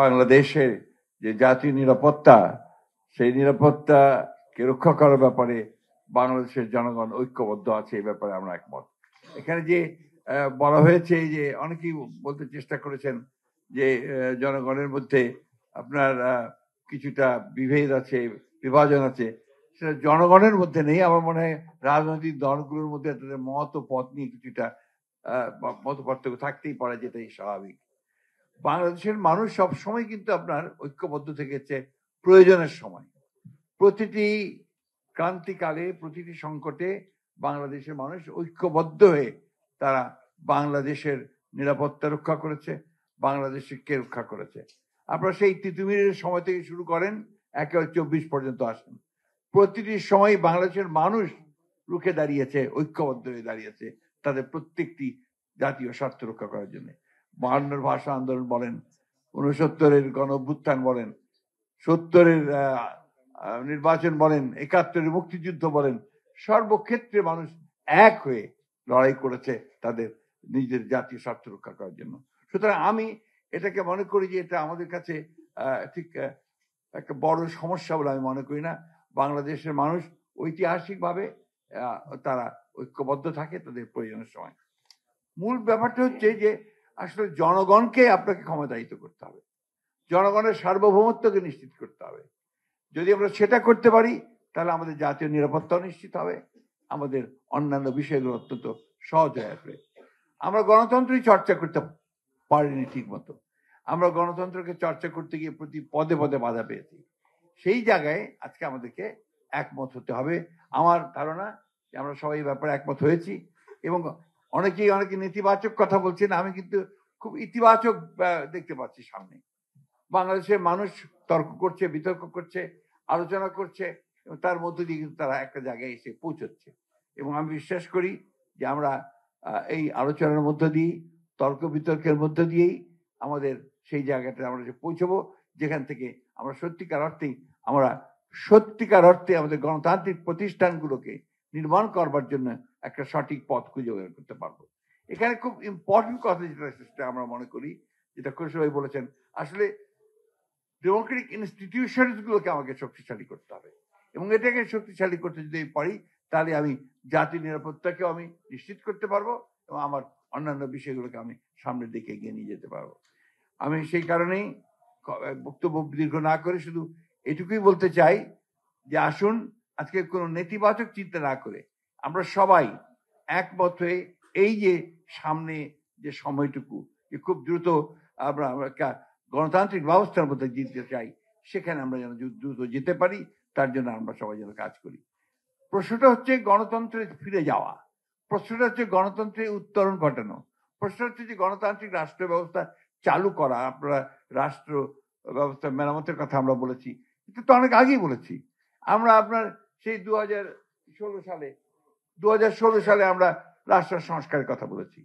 বাংলাদেশের যে জাতীয় নিরাপত্তা, সেই নিরাপত্তাকে রক্ষা করার ব্যাপারে বাংলাদেশের জনগণ ঐক্যবদ্ধ আছে, এই ব্যাপারে আমরা একমত। এখানে যে বলা হয়েছে যে অনেকেই বলতে চেষ্টা করেছেন যে জনগণের মধ্যে আপনার কিছুটা বিভেদ আছে, বিভাজন আছে, সেটা জনগণের মধ্যে নেই। আমার মনে হয় রাজনৈতিক দলগুলোর মধ্যে তাদের মত ও পথ নিয়ে কিছুটা মত পার্থক্য থাকতেই পারে, যেটাই স্বাভাবিক। বাংলাদেশের মানুষ সব সময় কিন্তু আপনার ঐক্যবদ্ধ থেকেছে প্রয়োজনের সময়। প্রতিটি ক্রান্তিকালে, প্রতিটি সংকটে বাংলাদেশের মানুষ ঐক্যবদ্ধ হয়ে তারা বাংলাদেশের নিরাপত্তা রক্ষা করেছে, বাংলাদেশকে রক্ষা করেছে। আপনারা সেই তিতুমিরের সময় থেকে শুরু করেন, 1924 পর্যন্ত আসেন, প্রতিটি সময় বাংলাদেশের মানুষ রুখে দাঁড়িয়েছে, ঐক্যবদ্ধ হয়ে দাঁড়িয়েছে তাদের প্রত্যেকটি জাতীয় স্বার্থ রক্ষা করার জন্য। 52 ভাষা আন্দোলন বলেন, 69-এর গণ অভ্যুত্থান বলেন, 70-এর নির্বাচন বলেন, 71-এর মুক্তিযুদ্ধ বলেন, সর্বক্ষেত্রে মানুষ এক হয়ে লড়াই করেছে তাদের নিজের জাতীয় স্বার্থ রক্ষা করার জন্য। সুতরাং আমি এটাকে মনে করি যে এটা আমাদের কাছে ঠিক একটা বড় সমস্যা বলে আমি মনে করি না। বাংলাদেশের মানুষ ঐতিহাসিকভাবে তারা ঐক্যবদ্ধ থাকে তাদের প্রয়োজনের সময়। মূল ব্যাপারটা হচ্ছে যে আসলে জনগণকে আপনাকে ক্ষমতায়িত করতে হবে, জনগণের সার্বভৌমত্বকে নিশ্চিত করতে হবে। যদি আমরা সেটা করতে পারি তাহলে আমাদের জাতীয় নিরাপত্তাও নিশ্চিত হবে, আমাদের অন্যান্য বিষয়গুলো অত্যন্ত সহজ হয়ে আসবে। আমরা গণতন্ত্রই চর্চা করতে পারিনি ঠিক মতো। আমরা গণতন্ত্রকে চর্চা করতে গিয়ে প্রতি পদে পদে বাধা পেয়েছি। সেই জায়গায় আজকে আমাদেরকে একমত হতে হবে। আমার ধারণা যে আমরা সবাই এই ব্যাপারে একমত হয়েছি, এবং অনেকে নেতিবাচক কথা বলছেন, আমি কিন্তু খুব ইতিবাচক দেখতে পাচ্ছি সামনে। বাংলাদেশের মানুষ তর্ক করছে, বিতর্ক করছে, আলোচনা করছে, এবং তার মধ্য দিয়ে কিন্তু তারা একটা জায়গায় এসে পৌঁছচ্ছে। এবং আমি বিশ্বাস করি যে আমরা এই আলোচনার মধ্য দিয়ে, তর্ক বিতর্কের মধ্য দিয়েই আমাদের সেই জায়গাটা আমরা পৌঁছবো, যেখান থেকে আমরা সত্যিকার অর্থে আমাদের গণতান্ত্রিক প্রতিষ্ঠানগুলোকে নির্মাণ করবার জন্য একটা সঠিক পথ খুঁজে বের করতে পারবো। এখানে খুব ইম্পর্টেন্ট কথা যেটা আমরা মনে করি, যেটা খুশি বলেছেন, আসলে ডেমোক্রেটিক ইনস্টিটিউশনস গুলোকে আমাকে শক্তিশালী করতে হবে, এবং এটাকে শক্তিশালী করতে যদি পারি তাহলে আমি জাতীয় নিরাপত্তাকেও আমি নিশ্চিত করতে পারবো, এবং আমার অন্যান্য বিষয়গুলোকে আমি সামনের দিকে এগিয়ে নিয়ে যেতে পারবো। আমি সেই কারণেই বক্তব্য দীর্ঘ না করে শুধু এটুকুই বলতে চাই যে আসুন আজকে কোনো নেতিবাচক চিন্তা না করে আমরা সবাই একমত হয়ে এই যে সামনে যে সময়টুকু, যে খুব দ্রুত আমরা গণতান্ত্রিক ব্যবস্থার মধ্যে জিততে চাই, সেখানে আমরা যেন দ্রুত যেতে পারি, তার জন্য আমরা সবাই যেন কাজ করি। প্রশ্নটা হচ্ছে গণতন্ত্রে ফিরে যাওয়া, প্রশ্নটা হচ্ছে গণতন্ত্রে উত্তরণ ঘটানো, প্রশ্ন হচ্ছে যে গণতান্ত্রিক রাষ্ট্র ব্যবস্থা চালু করা। আপনারা রাষ্ট্র ব্যবস্থা মেরামতের কথা আমরা বলেছি, কিন্তু তো অনেক আগেই বলেছি। আমরা আপনার সেই 2016 সালে আমরা রাষ্ট্র সংস্কারের কথা বলেছি।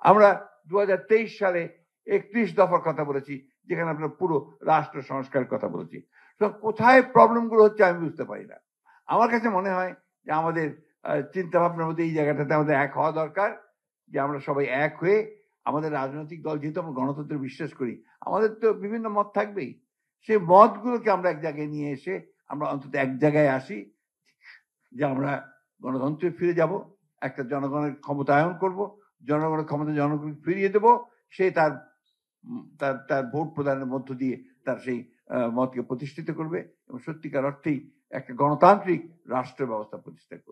আমরা 2023 সালে 31 দফার কথা বলেছি, যেখানে আপনার পুরো রাষ্ট্র সংস্কারের কথা বলেছি। তো কোথায় প্রবলেম গুলো হচ্ছে আমি বুঝতে পারি না। আমার কাছে মনে হয় যে আমাদের চিন্তা ভাবনার মধ্যে এই জায়গাটাতে আমাদের এক হওয়া দরকার, যে আমরা সবাই এক হয়ে আমাদের রাজনৈতিক দল, যেহেতু আমরা গণতন্ত্রে বিশ্বাস করি, আমাদের তো বিভিন্ন মত থাকবেই, সেই মতগুলোকে আমরা এক জায়গায় নিয়ে এসে আমরা অন্তত এক জায়গায় আসি, যে আমরা গণতন্ত্রে ফিরে যাব, একটা জনগণের ক্ষমতায়ন করব, জনগণের ক্ষমতা জনগণকে ফিরিয়ে দেব, সে তার তার ভোট প্রদানের মধ্য দিয়ে তার সেই মতকে প্রতিষ্ঠিত করবে, এবং সত্যিকার অর্থেই একটা গণতান্ত্রিক রাষ্ট্র ব্যবস্থা প্রতিষ্ঠা করবে।